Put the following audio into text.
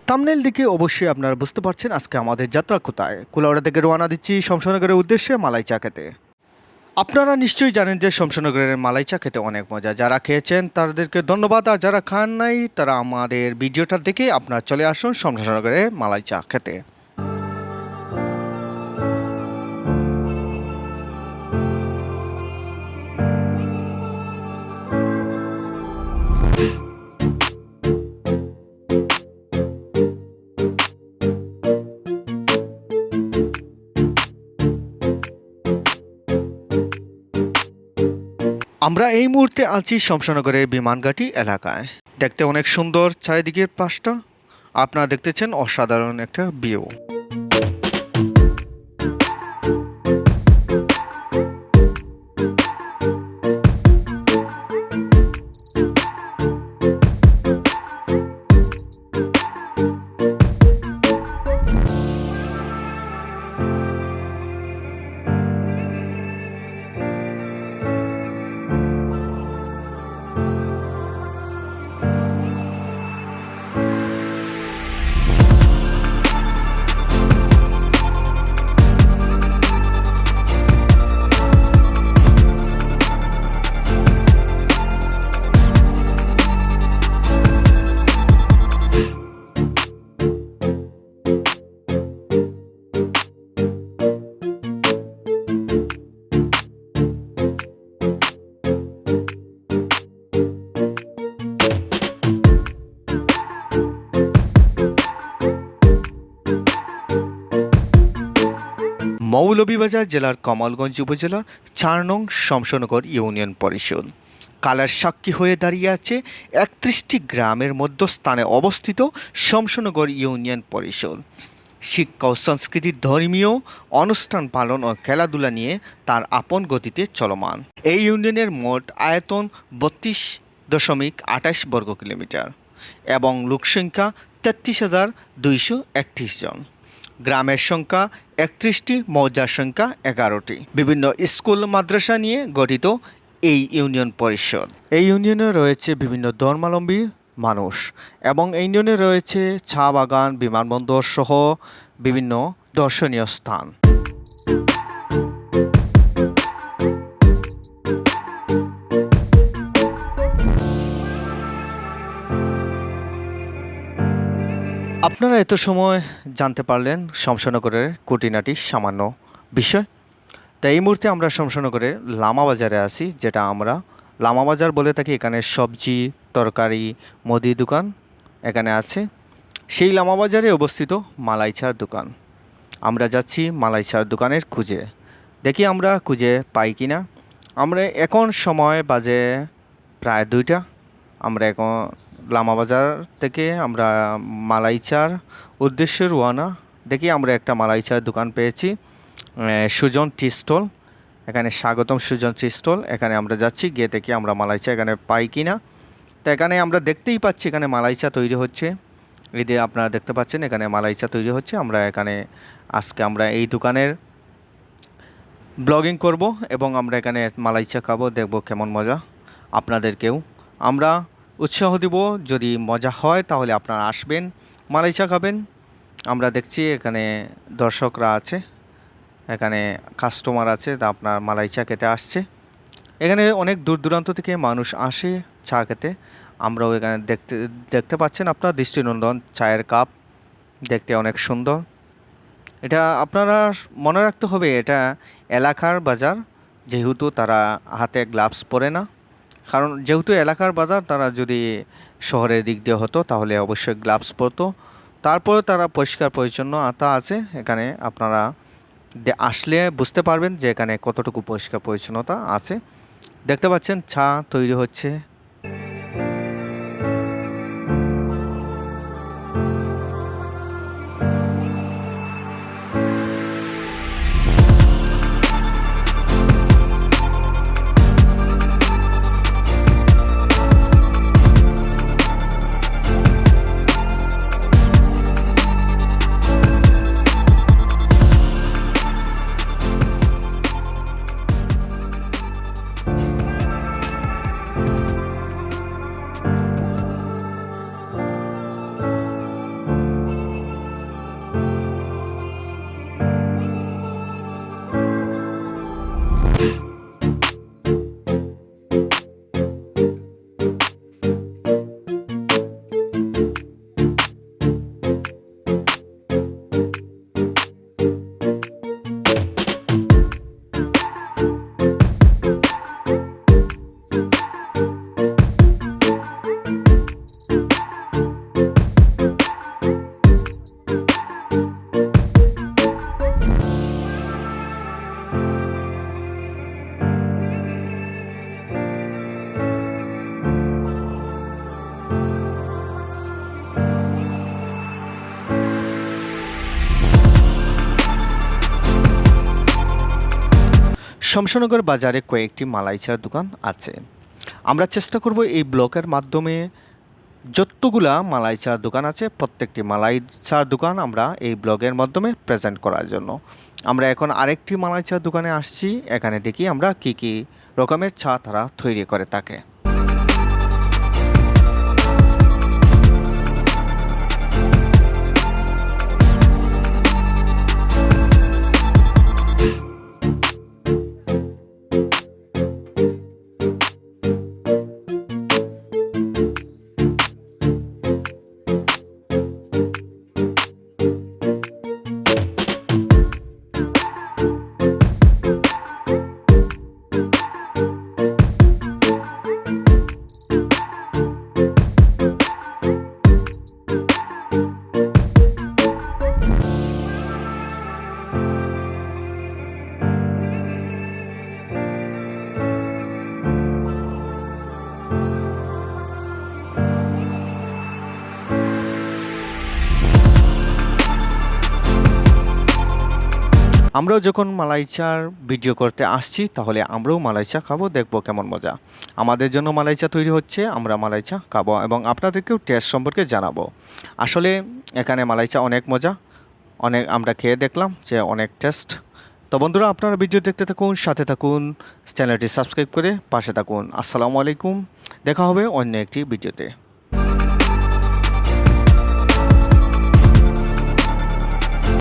Thumbnail দেখে অবশ্যই আপনারা বুঝতে পারছেন আজকে আমাদের যাত্রা কোথায়। কুলাউড়া থেকে রওনা দিচ্ছি শমশেরনগরের উদ্দেশ্যে মালাই চা খেতে। আপনারা নিশ্চয়ই জানেন যে শমশেরনগরের মালাই চা খেতে অনেক মজা। যারা খেয়েছেন তাদেরকে ধন্যবাদ, আর যারা খান নাই তারা আমাদের ভিডিওটা দেখে আপনারা চলে আসুন শমশেরনগরের মালাই চা খেতে। আমরা এই মুহূর্তে আছি শমশেরনগরের বিমানঘাটি এলাকায়। দেখতে অনেক সুন্দর চারিদিকের পাশটা, আপনারা দেখতেছেন অসাধারণ একটা ভিউ। মৌলভীবাজার জেলার কমলগঞ্জ উপজেলার 4 নং শমশেরনগর ইউনিয়ন পরিষদ কালার সাক্ষী হয়ে দাঁড়িয়ে আছে 31টি গ্রামের মধ্যস্থানে অবস্থিত শমশেরনগর ইউনিয়ন পরিষদ। শিক্ষা ও সংস্কৃতি, ধর্মীয় অনুষ্ঠান পালন ও খেলাধুলা নিয়ে তার আপন গতিতে চলমান। এই ইউনিয়নের মোট আয়তন 32.28 বর্গ কিলোমিটার এবং লোকসংখ্যা 33,231 জন। গ্রামের সংখ্যা 31টি, মৌজার সংখ্যা 11টি। বিভিন্ন স্কুল মাদ্রাসা নিয়ে গঠিত এই ইউনিয়ন পরিষদ। এই ইউনিয়নে রয়েছে বিভিন্ন ধর্মাবলম্বী মানুষ এবং এই ইউনিয়নে রয়েছে চা বাগান, বিমানবন্দর সহ বিভিন্ন দর্শনীয় স্থান। আপনারা এত সময় জানতে পারলেন শমশেরনগরের খুঁটিনাটি সামান্য বিষয়। তাই এই মুহূর্তে আমরা শমশেরনগরের লামা বাজারে আছি, যেটা আমরা লামা বাজার বলে থাকি। এখানে সবজি, তরকারি, মুদি দোকান এখানে আছে। সেই লামা বাজারে অবস্থিত মালাই চার দোকান। আমরা যাচ্ছি মালাই চার দোকানের খুঁজে, দেখি আমরা খুঁজে পাই কিনা। আমরা এখন সময় বাজে প্রায় 2টা। আমরা এখন লামা বাজার থেকে আমরা মালাই চার উদ্দেশ্যে রওনা। দেখি আমরা একটা মালাই চার দোকান পেয়েছি, সুজন টি স্টল। এখানে স্বাগতম সুজন টি স্টল। এখানে আমরা যাচ্ছি, গিয়ে দেখি আমরা মালাই চা এখানে পাই কি না। তো এখানে আমরা দেখতেই পাচ্ছি এখানে মালাই চা তৈরি হচ্ছে। এই যে আপনারা দেখতে পাচ্ছেন এখানে মালাই চা তৈরি হচ্ছে। আমরা এখানে আজকে আমরা এই দোকানের ব্লগিং করব এবং আমরা এখানে মালাই চা খাবো, দেখব কেমন মজা। আপনাদেরকেও আমরা উৎসাহ দিব, যদি মজা হয় তাহলে আপনারা আসবেন, মালাই চা খাবেন। আমরা দেখছি এখানে দর্শকরা আছে, এখানে কাস্টমার আছে, তা আপনার মালাই চা খেতে আসছে। এখানে অনেক দূর দূরান্ত থেকে মানুষ আসে চা খেতে। আমরাও এখানে দেখতে পাচ্ছেন আপনার দৃষ্টিনন্দন চায়ের কাপ, দেখতে অনেক সুন্দর। এটা আপনারা মনে রাখতে হবে, এটা এলাকার বাজার, যেহেতু তারা হাতে গ্লাভস পরে না। কারণ যেহেতু এলাকার বাজার, তারা যদি শহরের দিক দিয়ে হতো তাহলে অবশ্যই গ্লাভস পরতো। তারপরে তারা পরিষ্কার পরিচ্ছন্নতা আছে। এখানে আপনারা আসলে বুঝতে পারবেন যে এখানে কতটুকু পরিষ্কার পরিচ্ছন্নতা আছে। দেখতে পাচ্ছেন চা তৈরি হচ্ছে। শমশেরনগর বাজারে কয়েকটি মালাই চার দোকান আছে। আমরা চেষ্টা করব এই ব্লগের মাধ্যমে যতগুলা মালাই চার দোকান আছে প্রত্যেকটি মালাই চার দোকান আমরা এই ব্লগের মাধ্যমে প্রেজেন্ট করার জন্য। আমরা এখন আরেকটি মালাই চার দোকানে আসছি, এখানে দেখি আমরা কি কি রকমের চা তারা তৈরি করে থাকে। আমরাও যখন মালাই চার ভিডিও করতে আসছি তাহলে আমরাও মালাই চা খাবো, দেখবো কেমন মজা। আমাদের জন্য মালাই চা তৈরি হচ্ছে, আমরা মালাই চা খাবো এবং আপনাদেরকেও টেস্ট সম্পর্কে জানাবো। আসলে এখানে মালাই চা অনেক মজা, আমরা খেয়ে দেখলাম যে অনেক টেস্ট। তো বন্ধুরা, আপনারা ভিডিও দেখতে থাকুন, সাথে থাকুন, চ্যানেলটি সাবস্ক্রাইব করে পাশে থাকুন। আসসালামু আলাইকুম, দেখা হবে অন্য একটি ভিডিওতে।